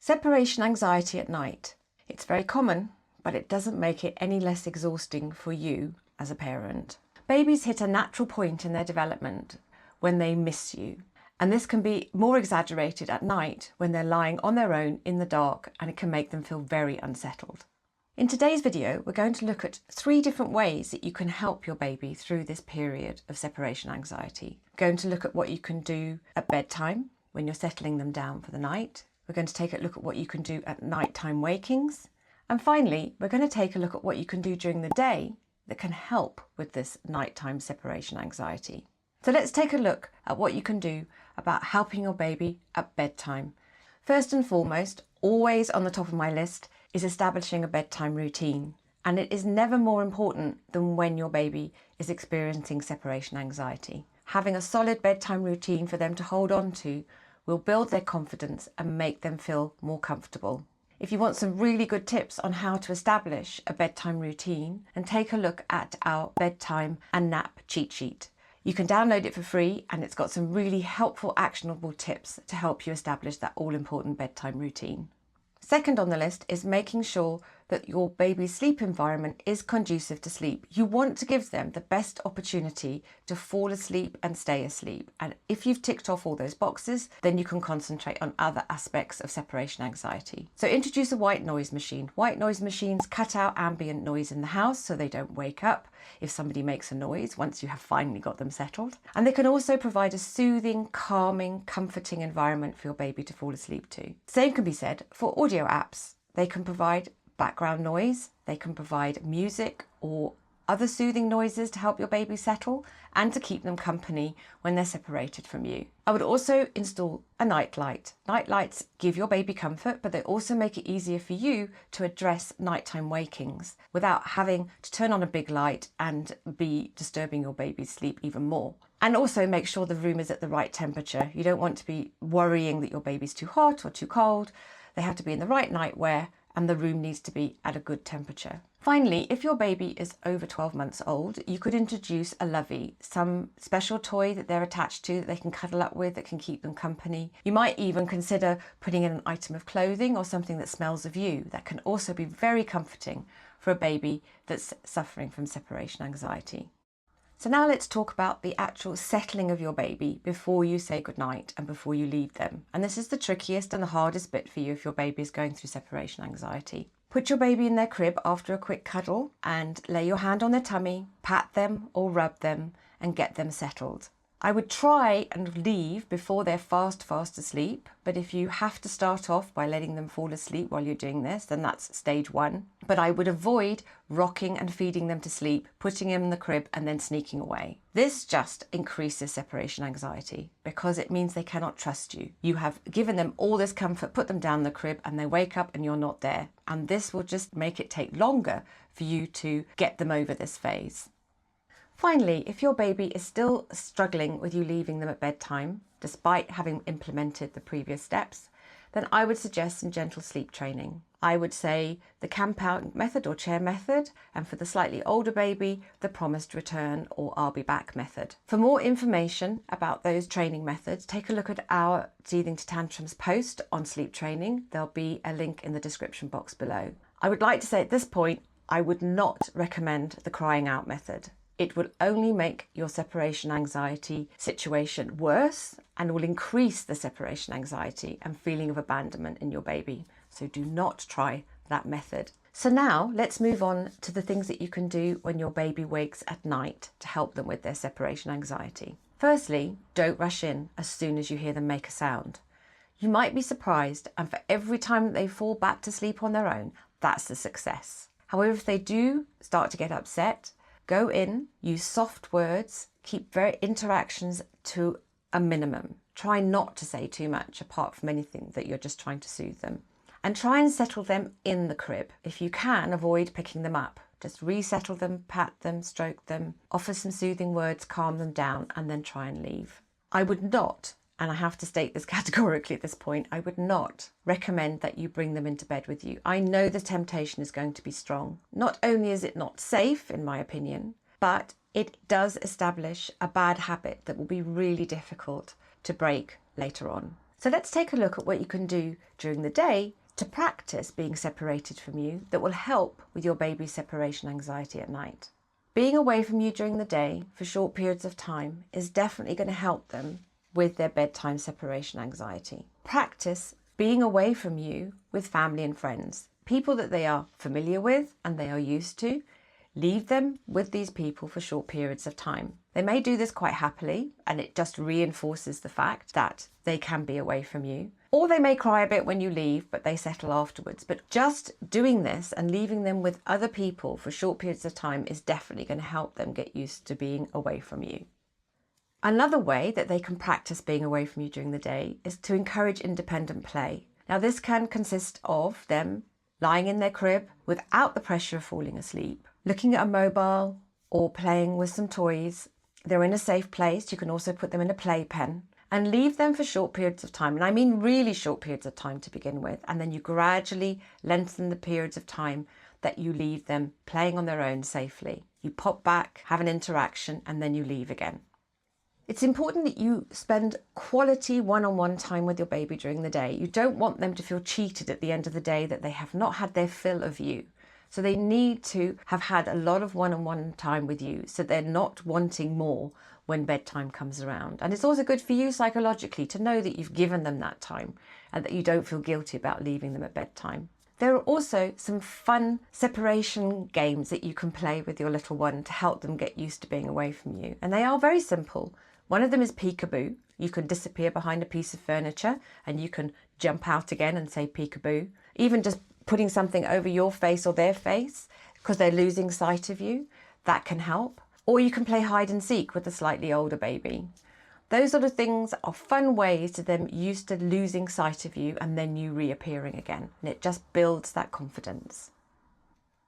Separation anxiety at night. It's very common, but it doesn't make it any less exhausting for you as a parent. Babies hit a natural point in their development when they miss you. And this can be more exaggerated at night when they're lying on their own in the dark, and it can make them feel very unsettled. In today's video, we're going to look at 3 different ways that you can help your baby through this period of separation anxiety. We're going to look at what you can do at bedtime when you're settling them down for the night. We're going to take a look at what you can do at nighttime wakings. And finally, we're going to take a look at what you can do during the day that can help with this nighttime separation anxiety. So let's take a look at what you can do about helping your baby at bedtime. First and foremost, always on the top of my list, is establishing a bedtime routine. And it is never more important than when your baby is experiencing separation anxiety. Having a solid bedtime routine for them to hold on to will build their confidence and make them feel more comfortable. If you want some really good tips on how to establish a bedtime routine, then take a look at our bedtime and nap cheat sheet. You can download it for free, and it's got some really helpful, actionable tips to help you establish that all-important bedtime routine. Second on the list is making sure that your baby's sleep environment is conducive to sleep. You want to give them the best opportunity to fall asleep and stay asleep. And if you've ticked off all those boxes, then you can concentrate on other aspects of separation anxiety. So introduce a white noise machine. White noise machines cut out ambient noise in the house so they don't wake up if somebody makes a noise once you have finally got them settled. And they can also provide a soothing, calming, comforting environment for your baby to fall asleep to. Same can be said for audio apps. They can provide background noise, they can provide music or other soothing noises to help your baby settle and to keep them company when they're separated from you. I would also install a night light. Night lights give your baby comfort, but they also make it easier for you to address nighttime wakings without having to turn on a big light and be disturbing your baby's sleep even more. And also make sure the room is at the right temperature. You don't want to be worrying that your baby's too hot or too cold. They have to be in the right nightwear, and the room needs to be at a good temperature. Finally, if your baby is over 12 months old, you could introduce a lovey, some special toy that they're attached to that they can cuddle up with that can keep them company. You might even consider putting in an item of clothing or something that smells of you. That can also be very comforting for a baby that's suffering from separation anxiety. So now let's talk about the actual settling of your baby before you say goodnight and before you leave them. And this is the trickiest and the hardest bit for you if your baby is going through separation anxiety. Put your baby in their crib after a quick cuddle and lay your hand on their tummy, pat them or rub them and get them settled. I would try and leave before they're fast asleep, but if you have to start off by letting them fall asleep while you're doing this, then that's stage 1. But I would avoid rocking and feeding them to sleep, putting them in the crib and then sneaking away. This just increases separation anxiety because it means they cannot trust you. You have given them all this comfort, put them down in the crib and they wake up and you're not there. And this will just make it take longer for you to get them over this phase. Finally, if your baby is still struggling with you leaving them at bedtime, despite having implemented the previous steps, then I would suggest some gentle sleep training. I would say the camp out method or chair method, and for the slightly older baby, the promised return or I'll be back method. For more information about those training methods, take a look at our Teething to Tantrums post on sleep training. There'll be a link in the description box below. I would like to say at this point, I would not recommend the crying out method. It will only make your separation anxiety situation worse and will increase the separation anxiety and feeling of abandonment in your baby. So do not try that method. So now let's move on to the things that you can do when your baby wakes at night to help them with their separation anxiety. Firstly, don't rush in as soon as you hear them make a sound. You might be surprised, and for every time that they fall back to sleep on their own, that's a success. However, if they do start to get upset, go in, use soft words, keep very interactions to a minimum. Try not to say too much apart from anything that you're just trying to soothe them. And try and settle them in the crib. If you can, avoid picking them up. Just resettle them, pat them, stroke them, offer some soothing words, calm them down, and then try and leave. I would not, and I have to state this categorically at this point, I would not recommend that you bring them into bed with you. I know the temptation is going to be strong. Not only is it not safe, in my opinion, but it does establish a bad habit that will be really difficult to break later on. So let's take a look at what you can do during the day to practice being separated from you that will help with your baby's separation anxiety at night. Being away from you during the day for short periods of time is definitely going to help them with their bedtime separation anxiety. Practice being away from you with family and friends, people that they are familiar with and they are used to. Leave them with these people for short periods of time. They may do this quite happily and it just reinforces the fact that they can be away from you. Or they may cry a bit when you leave, but they settle afterwards. But just doing this and leaving them with other people for short periods of time is definitely going to help them get used to being away from you. Another way that they can practice being away from you during the day is to encourage independent play. Now this can consist of them lying in their crib without the pressure of falling asleep, looking at a mobile or playing with some toys. They're in a safe place. You can also put them in a playpen and leave them for short periods of time. And I mean really short periods of time to begin with. And then you gradually lengthen the periods of time that you leave them playing on their own safely. You pop back, have an interaction, and then you leave again. It's important that you spend quality one-on-one time with your baby during the day. You don't want them to feel cheated at the end of the day that they have not had their fill of you. So they need to have had a lot of one-on-one time with you so they're not wanting more when bedtime comes around. And it's also good for you psychologically to know that you've given them that time and that you don't feel guilty about leaving them at bedtime. There are also some fun separation games that you can play with your little one to help them get used to being away from you. And they are very simple. One of them is peekaboo. You can disappear behind a piece of furniture and you can jump out again and say peekaboo. Even just putting something over your face or their face because they're losing sight of you, that can help. Or you can play hide and seek with a slightly older baby. Those sort of things are fun ways to them used to losing sight of you and then you reappearing again. And it just builds that confidence.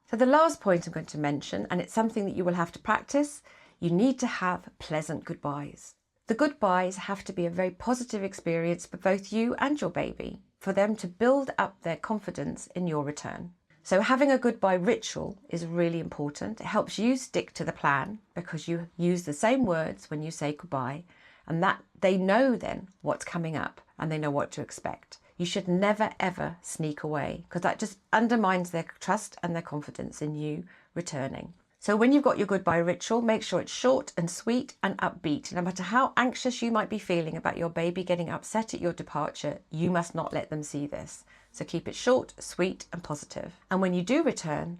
So the last point I'm going to mention, and it's something that you will have to practice, you need to have pleasant goodbyes. The goodbyes have to be a very positive experience for both you and your baby, for them to build up their confidence in your return. So having a goodbye ritual is really important. It helps you stick to the plan because you use the same words when you say goodbye, and that they know then what's coming up and they know what to expect. You should never ever sneak away because that just undermines their trust and their confidence in you returning. So when you've got your goodbye ritual, make sure it's short and sweet and upbeat. No matter how anxious you might be feeling about your baby getting upset at your departure, you must not let them see this. So keep it short, sweet and positive. And when you do return,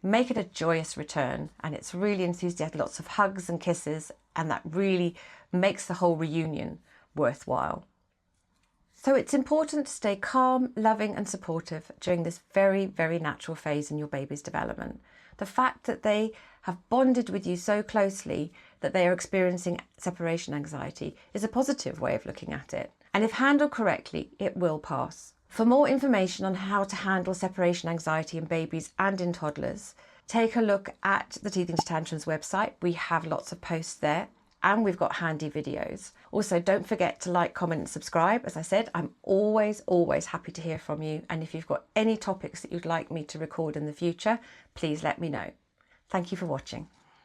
make it a joyous return. And it's really enthusiastic, lots of hugs and kisses. And that really makes the whole reunion worthwhile. So it's important to stay calm, loving and supportive during this very, very natural phase in your baby's development. The fact that they have bonded with you so closely that they are experiencing separation anxiety is a positive way of looking at it. And if handled correctly, it will pass. For more information on how to handle separation anxiety in babies and in toddlers, take a look at the Teething to Tantrums website. We have lots of posts there and we've got handy videos. Also, don't forget to like, comment and subscribe. As I said, I'm always happy to hear from you. And if you've got any topics that you'd like me to record in the future, please let me know. Thank you for watching.